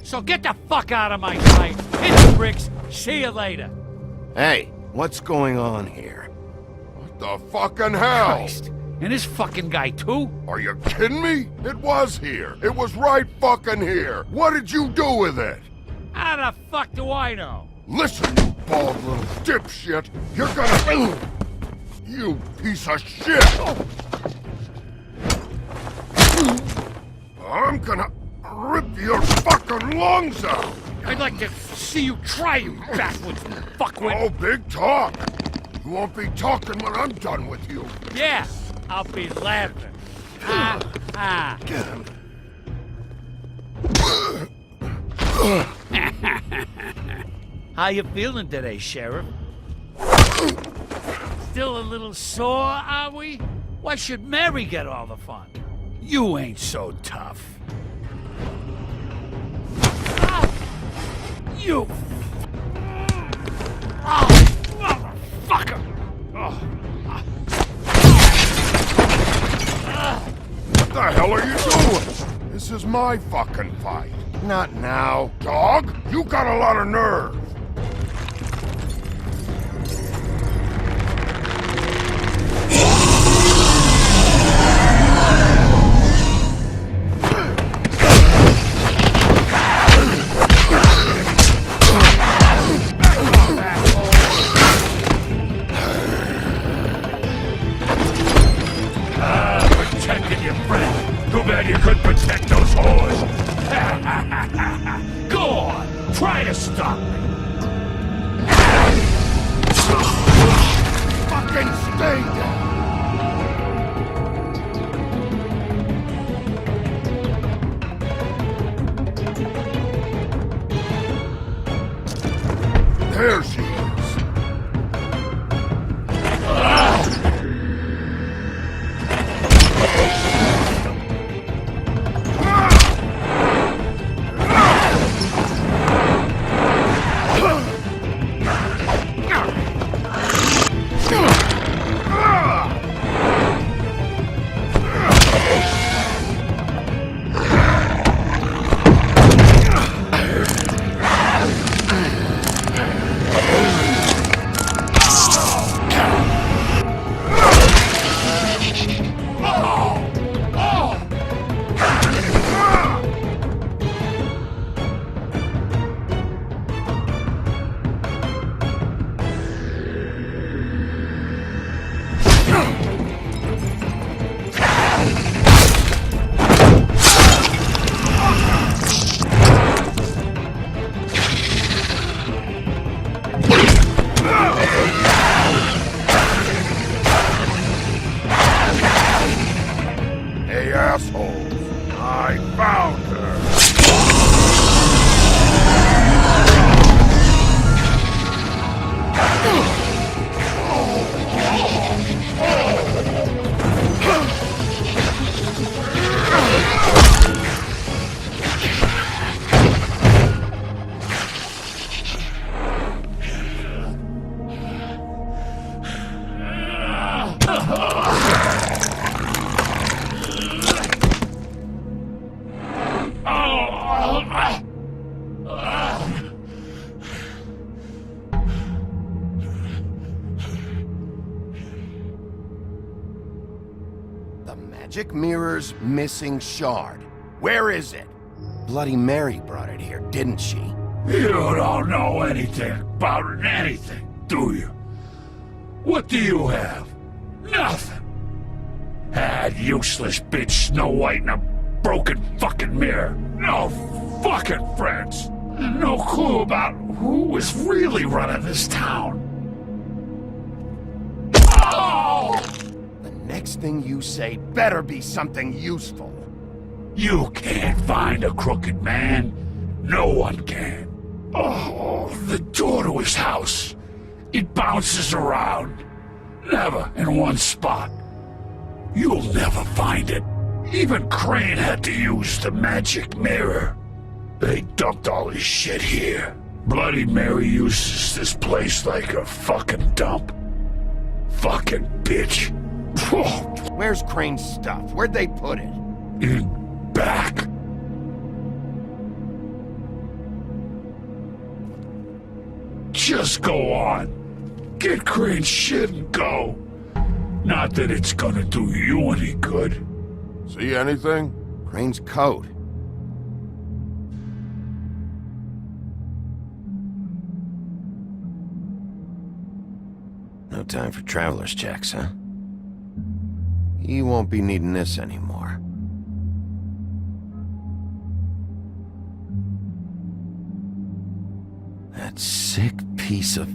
So get the fuck out of my sight. Hit the bricks. See you later. Hey, what's going on here? What the fucking hell? Christ. And this fucking guy, too? Are you kidding me? It was here. It was right fucking here. What did you do with it? How the fuck do I know? Listen, you bald little dipshit. You're gonna... You piece of shit! I'm gonna rip your fucking lungs out! I'd like to see you try, you backwoods fuckwit! Oh, big talk! You won't be talking when I'm done with you. Yeah, I'll be laughing. Get him. How you feeling today, Sheriff? Still a little sore, are we? Why should Mary get all the fun? You ain't so tough. Ah! You... Oh, motherfucker! Oh. What the hell are you doing? This is my fucking fight. Not now. Dog, you got a lot of nerve. you could protect those whores? Go on, try to stop me. Fucking stay down! There she is. Hey, assholes! I found her! The magic mirror's missing shard. Where is it? Bloody Mary brought it here, didn't she? You don't know anything about anything, do you? What do you have? Nothing. Had useless bitch Snow White and a broken fucking mirror. No fucking friends. And no clue about who was really running this town. Oh! The next thing you say better be something useful. You can't find a crooked man. No one can. Oh, the door to his house. It bounces around. Never in one spot. You'll never find it. Even Crane had to use the magic mirror. They dumped all his shit here. Bloody Mary uses this place like a fucking dump. Fucking bitch. Where's Crane's stuff? Where'd they put it? In back. Just go on. Get Crane's shit and go. Not that it's gonna do you any good. See anything? Crane's coat. No time for traveler's checks, huh? He won't be needing this anymore. That sick piece of...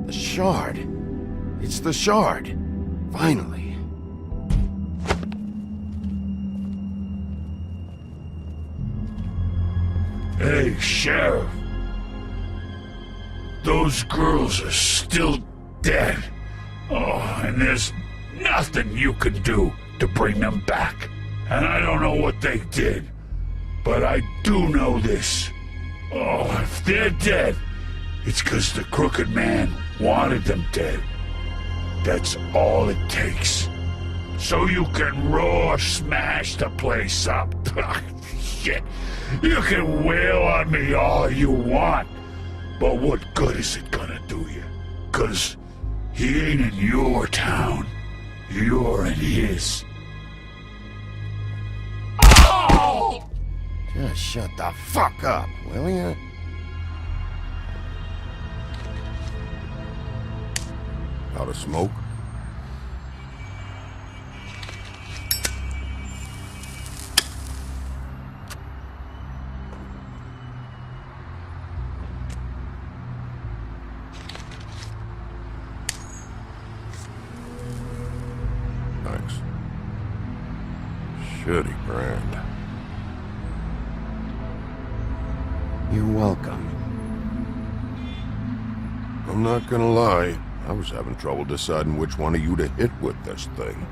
The shard. It's the shard. Finally. Hey, Sheriff. Those girls are still dead. Oh, and there's nothing you can do to bring them back. And I don't know what they did, but I do know this. Oh, if they're dead, it's 'cause the Crooked Man wanted them dead. That's all it takes. So you can roar smash the place up. Shit. You can wail on me all you want, but what good is it gonna do you? 'Cause he ain't in your town. You're in his. Oh! Just shut the fuck up, will ya? Out of smoke? Pretty grand. You're welcome. I'm not gonna lie, I was having trouble deciding which one of you to hit with this thing.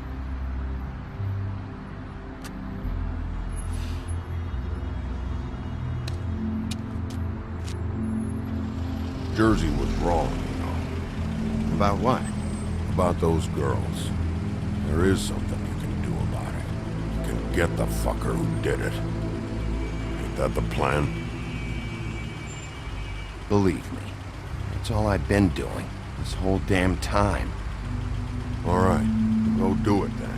Jersey was wrong, you know. About what? About those girls. There is something you can do about it. You can get the fucker who did it. Ain't that the plan? Believe me, that's all I've been doing this whole damn time. All right, go do it then.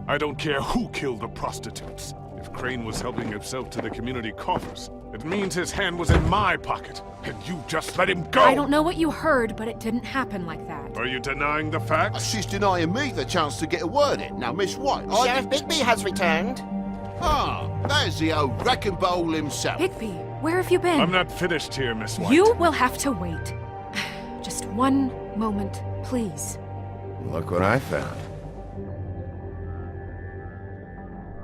I don't care who killed the prostitutes. If Crane was helping himself to the community coffers, it means his hand was in my pocket, and you just let him go! I don't know what you heard, but it didn't happen like that. Are you denying the facts? She's denying me the chance to get a word in. Now, Miss White, Sheriff Bigby has returned. Ah, there's the old wrecking ball himself. Bigby, where have you been? I'm not finished here, Miss White. You will have to wait. Just one moment, please. Look what I found.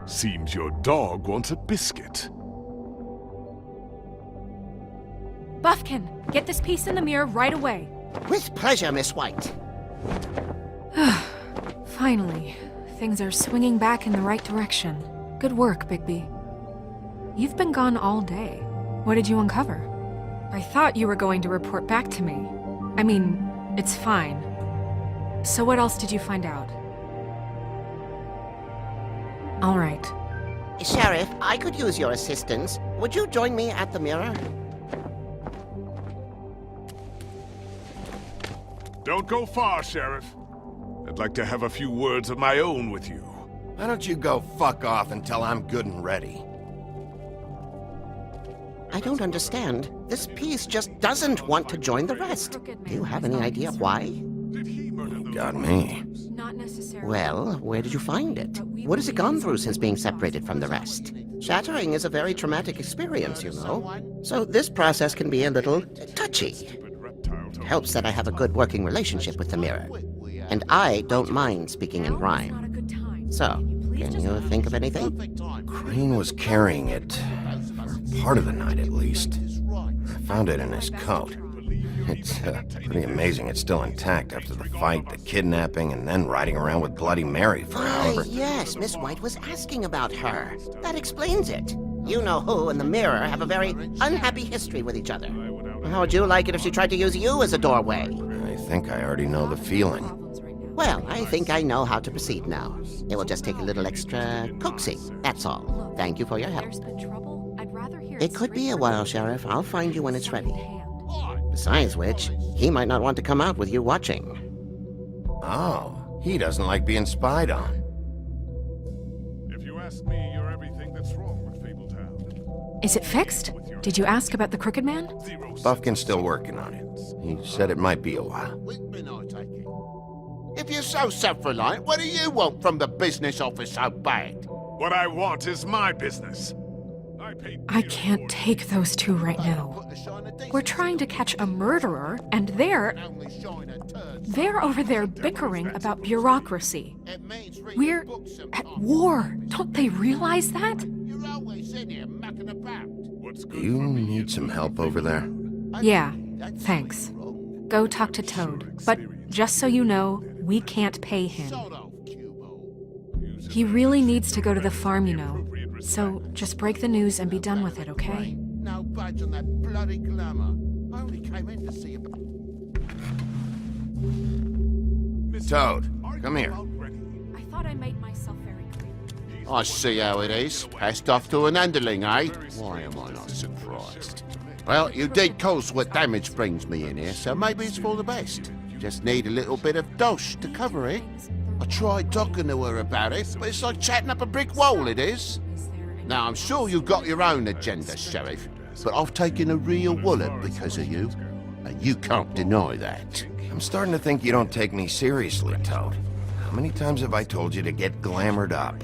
Seems your dog wants a biscuit. Buffkin, get this piece in the mirror right away. With pleasure, Miss White. Finally, things are swinging back in the right direction. Good work, Bigby. You've been gone all day. What did you uncover? I thought you were going to report back to me. I mean, it's fine. So what else did you find out? All right. Sheriff, I could use your assistance. Would you join me at the mirror? Don't go far, Sheriff. I'd like to have a few words of my own with you. Why don't you go fuck off until I'm good and ready? I don't understand. This piece just doesn't want to join the rest. Do you have any idea why? Got me. Not necessarily. Well, where did you find it? What has it gone through since being separated from the rest? Shattering is a very traumatic experience, you know. So this process can be a little touchy. It helps that I have a good working relationship with the mirror. And I don't mind speaking in rhyme. So, can you think of anything? Crane was carrying it, for part of the night at least. I found it in his coat. It's pretty amazing it's still intact after the fight, the kidnapping, and then riding around with Bloody Mary for however... Yes, Miss White was asking about her. That explains it. You know who and the mirror have a very unhappy history with each other. How would you like it if she tried to use you as a doorway? I think I already know the feeling. Well, I think I know how to proceed now. It will just take a little extra coaxing, that's all. Thank you for your help. It could be a while, Sheriff. I'll find you when it's ready. Besides which, he might not want to come out with you watching. Oh, he doesn't like being spied on. If you ask me, you're everything that's wrong with Fabletown. Is it fixed? Did you ask about the Crooked Man? Buffkin's still working on it. He said it might be a while. If you're so self-reliant, what do you want from the business office so bad? What I want is my business. I can't take those two right now. We're trying to catch a murderer, and they're over there bickering about bureaucracy. We're at war. Don't they realize that? You need some help over there? Yeah, thanks. Go talk to Toad. But just so you know, we can't pay him. He really needs to go to the farm, you know. So just break the news and be done with it, okay? No budge on that bloody glamour. I only came in to see about... Toad, come here. I thought I made myself very clear. I see how it is. Passed off to an underling, eh? Why am I not surprised? Well, you did cause what damage brings me in here, so maybe it's for the best. Just need a little bit of dosh to cover it. I tried talking to her about it, but it's like chatting up a brick wall, it is. Now, I'm sure you've got your own agenda, Sheriff, but I've taken a real wallet because of you, and you can't deny that. I'm starting to think you don't take me seriously, Toad. How many times have I told you to get glamored up?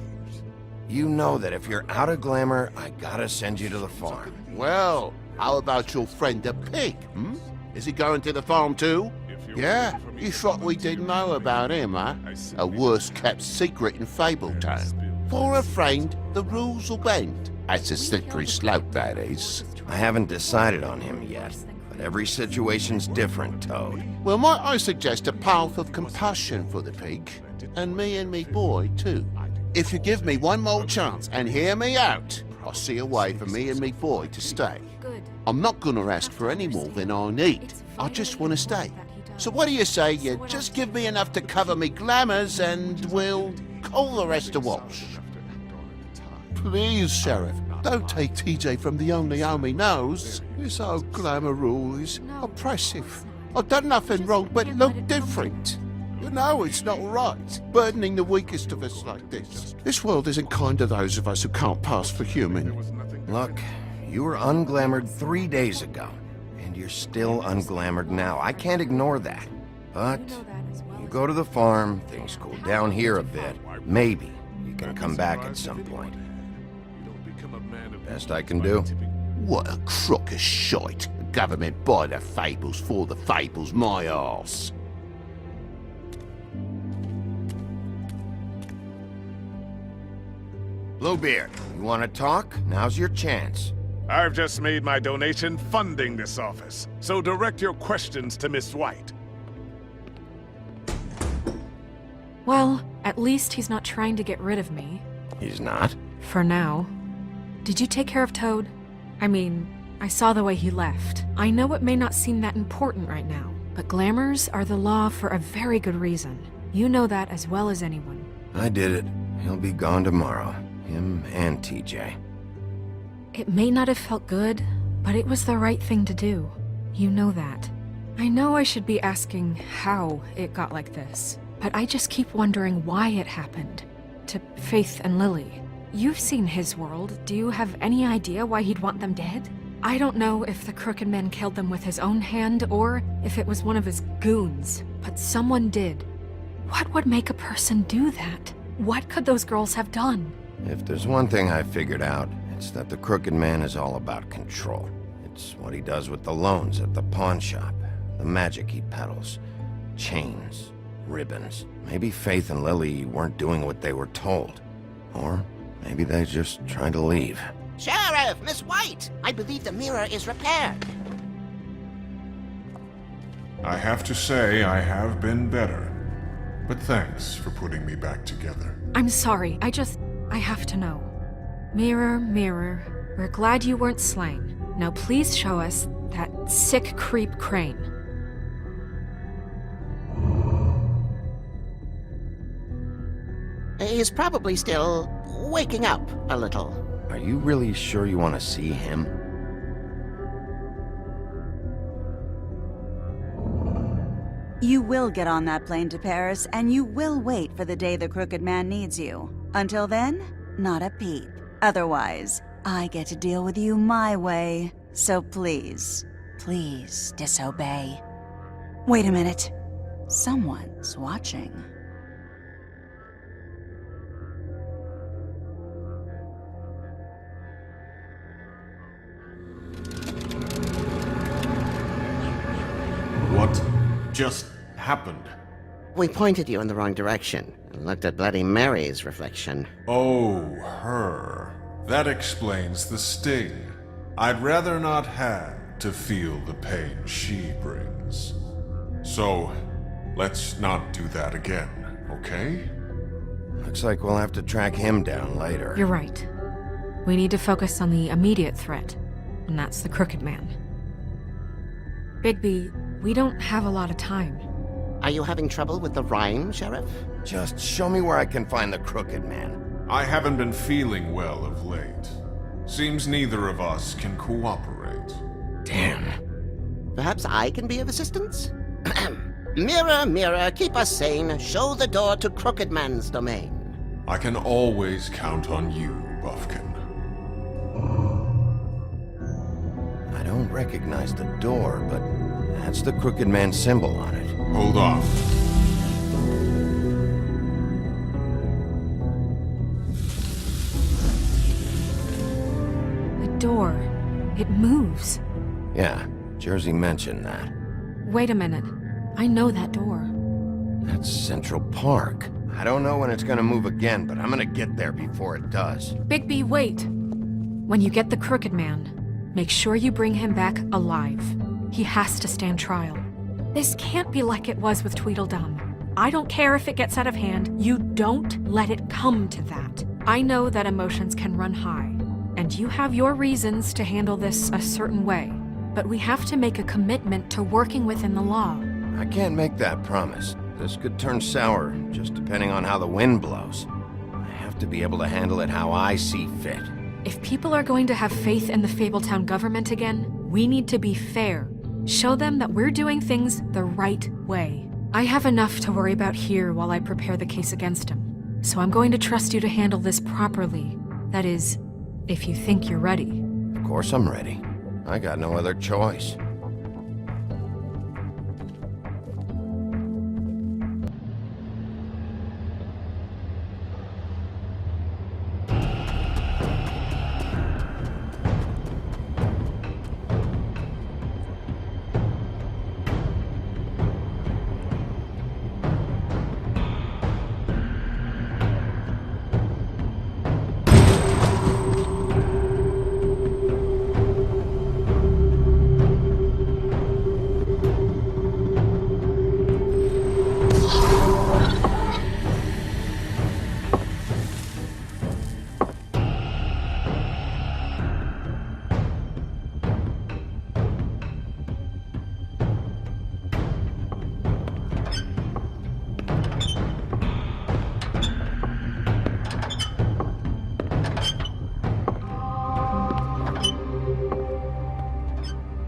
You know that if you're out of glamour, I gotta send you to the farm. Well, how about your friend the pig, hmm? Is he going to the farm too? Yeah? You thought we didn't know about him, huh? A worst-kept secret in Fabletown. For a friend, the rules will bend. That's a slippery slope, that is. I haven't decided on him yet, but every situation's different, Toad. Well, might I suggest a path of compassion for the pig? And me boy, too. If you give me one more chance and hear me out, I'll see a way for me and me boy to stay. I'm not gonna ask for any more than I need. I just want to stay. So what do you say you just give me enough to cover me glamours and we'll call the rest a wash? Please, Sheriff, don't take TJ from the only home he knows. This old glamour rule is oppressive. I've done nothing wrong but look different. You know it's not right, burdening the weakest of us like this. This world isn't kind to those of us who can't pass for human. Look, you were unglamored 3 days ago, and you're still unglamored now. I can't ignore that. But you go to the farm, things cool down here a bit. Maybe you can come back at some point. Best I can do. What a crock of shite. The government buy the fables for the fables, my arse. Bluebeard, you want to talk? Now's your chance. I've just made my donation funding this office, so direct your questions to Miss White. Well, at least he's not trying to get rid of me. He's not? For now. Did you take care of Toad? I mean, I saw the way he left. I know it may not seem that important right now, but glamours are the law for a very good reason. You know that as well as anyone. I did it. He'll be gone tomorrow. Him and TJ. It may not have felt good, but it was the right thing to do. You know that. I know I should be asking how it got like this, but I just keep wondering why it happened. To Faith and Lily. You've seen his world. Do you have any idea why he'd want them dead? I don't know if the Crooked Man killed them with his own hand or if it was one of his goons, but someone did. What would make a person do that? What could those girls have done? If there's one thing I figured out, it's that the Crooked Man is all about control. It's what he does with the loans at the pawn shop, the magic he peddles, chains, ribbons. Maybe Faith and Lily weren't doing what they were told. Or maybe they just tried to leave. Sheriff, Miss White! I believe the mirror is repaired. I have to say I have been better. But thanks for putting me back together. I'm sorry, I have to know. Mirror, mirror, we're glad you weren't slain. Now please show us that sick creep Crane. He's probably still waking up a little. Are you really sure you want to see him? You will get on that plane to Paris, and you will wait for the day the Crooked Man needs you. Until then, not a peep. Otherwise, I get to deal with you my way. So please, please disobey. Wait a minute. Someone's watching. What just happened? We pointed you in the wrong direction and looked at Bloody Mary's reflection. Oh, her. That explains the sting. I'd rather not have to feel the pain she brings. So, let's not do that again, okay? Looks like we'll have to track him down later. You're right. We need to focus on the immediate threat, and that's the Crooked Man. Bigby, we don't have a lot of time. Are you having trouble with the rhyme, Sheriff? Just show me where I can find the Crooked Man. I haven't been feeling well of late. Seems neither of us can cooperate. Damn. Perhaps I can be of assistance? Mirror, mirror, keep us sane. Show the door to Crooked Man's domain. I can always count on you, Buffkin. I don't recognize the door, but that's the Crooked Man symbol on it. Hold on. The door. It moves. Yeah, Jersey mentioned that. Wait a minute. I know that door. That's Central Park. I don't know when it's gonna move again, but I'm gonna get there before it does. Bigby, wait. When you get the Crooked Man, make sure you bring him back alive. He has to stand trial. This can't be like it was with Tweedledum. I don't care if it gets out of hand. You don't let it come to that. I know that emotions can run high, and you have your reasons to handle this a certain way. But we have to make a commitment to working within the law. I can't make that promise. This could turn sour, just depending on how the wind blows. I have to be able to handle it how I see fit. If people are going to have faith in the Fabletown government again, we need to be fair. Show them that we're doing things the right way. I have enough to worry about here while I prepare the case against him. So I'm going to trust you to handle this properly. That is, if you think you're ready. Of course I'm ready. I got no other choice.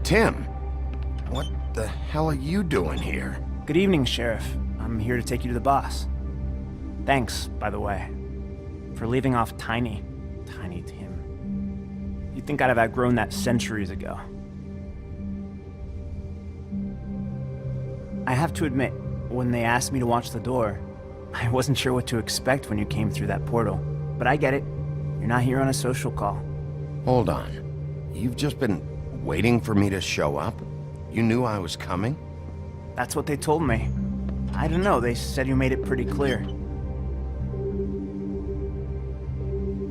Tim, what the hell are you doing here? Good evening, Sheriff. I'm here to take you to the boss. Thanks, by the way, for leaving off Tiny Tim. You'd think I'd have outgrown that centuries ago. I have to admit, when they asked me to watch the door, I wasn't sure what to expect when you came through that portal. But I get it. You're not here on a social call. Hold on. You've just been waiting for me to show up? You knew I was coming? That's what they told me. I don't know, they said you made it pretty clear.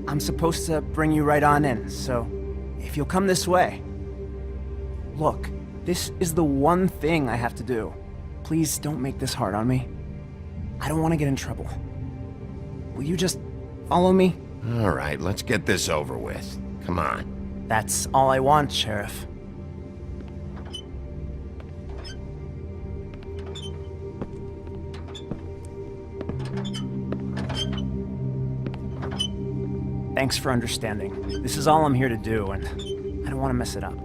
I'm supposed to bring you right on in, so if you'll come this way. Look, this is the one thing I have to do. Please don't make this hard on me. I don't want to get in trouble. Will you just follow me? All right, let's get this over with. Come on. That's all I want, Sheriff. Thanks for understanding. This is all I'm here to do, and I don't want to mess it up.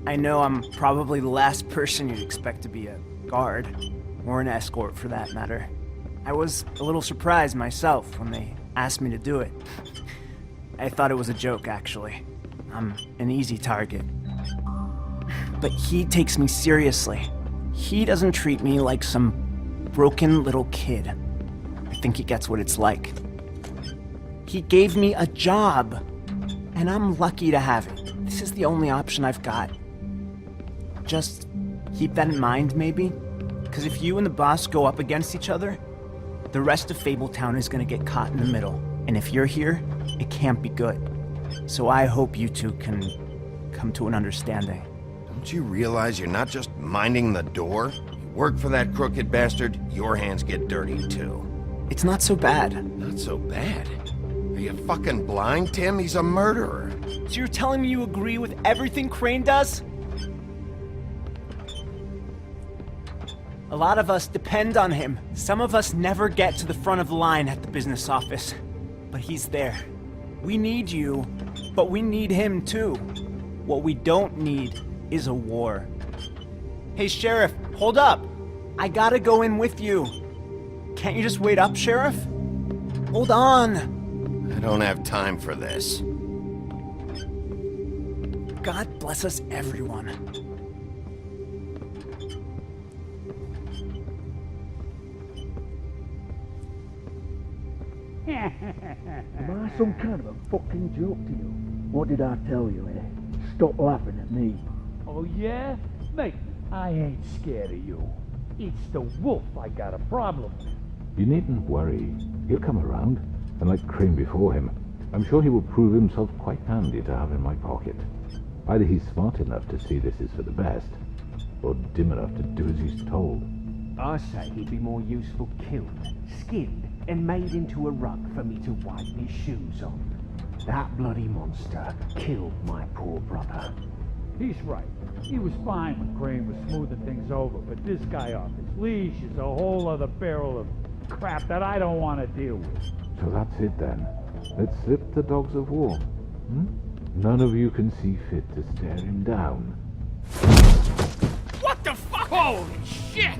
I know I'm probably the last person you'd expect to be a guard, or an escort for that matter. I was a little surprised myself when they asked me to do it. I thought it was a joke, actually. I'm an easy target. But he takes me seriously. He doesn't treat me like some broken little kid. I think he gets what it's like. He gave me a job, and I'm lucky to have it. This is the only option I've got. Just keep that in mind, maybe? Because if you and the boss go up against each other, the rest of Fabletown is gonna get caught in the middle. And if you're here, it can't be good. So I hope you two can come to an understanding. Don't you realize you're not just minding the door? You work for that crooked bastard, your hands get dirty too. It's not so bad. Not so bad? Are you fucking blind, Tim? He's a murderer. So you're telling me you agree with everything Crane does? A lot of us depend on him. Some of us never get to the front of the line at the business office. But he's there. We need you, but we need him too. What we don't need is a war. Hey, Sheriff, hold up! I gotta go in with you. Can't you just wait up, Sheriff? Hold on. I don't have time for this. God bless us, everyone. Am I some kind of a fucking joke to you? What did I tell you, eh? Stop laughing at me. Oh, yeah? Mate, I ain't scared of you. It's the wolf I got a problem with. You needn't worry. He'll come around, and like Crane before him, I'm sure he will prove himself quite handy to have in my pocket. Either he's smart enough to see this is for the best, or dim enough to do as he's told. I say he'd be more useful killed, skinned, and made into a rug for me to wipe his shoes on. That bloody monster killed my poor brother. He's right. He was fine when Crane was smoothing things over, but this guy off his leash is a whole other barrel of crap that I don't want to deal with. So that's it then. Let's slip the dogs of war. None of you can see fit to stare him down. What the fuck? Holy shit!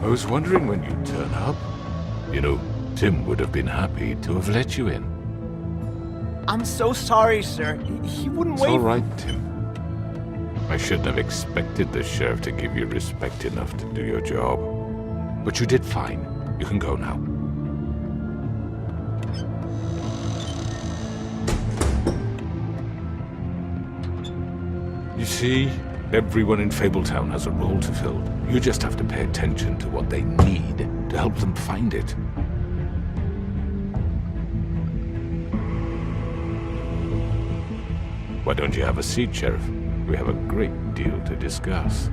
I was wondering when you'd turn up. You know, Tim would have been happy to have let you in. I'm so sorry, sir. He wouldn't It's wait. all right, Tim. I shouldn't have expected the sheriff to give you respect enough to do your job. But you did fine. You can go now. You see, everyone in Fabletown has a role to fill. You just have to pay attention to what they need to help them find it. Why don't you have a seat, Sheriff? We have a great deal to discuss.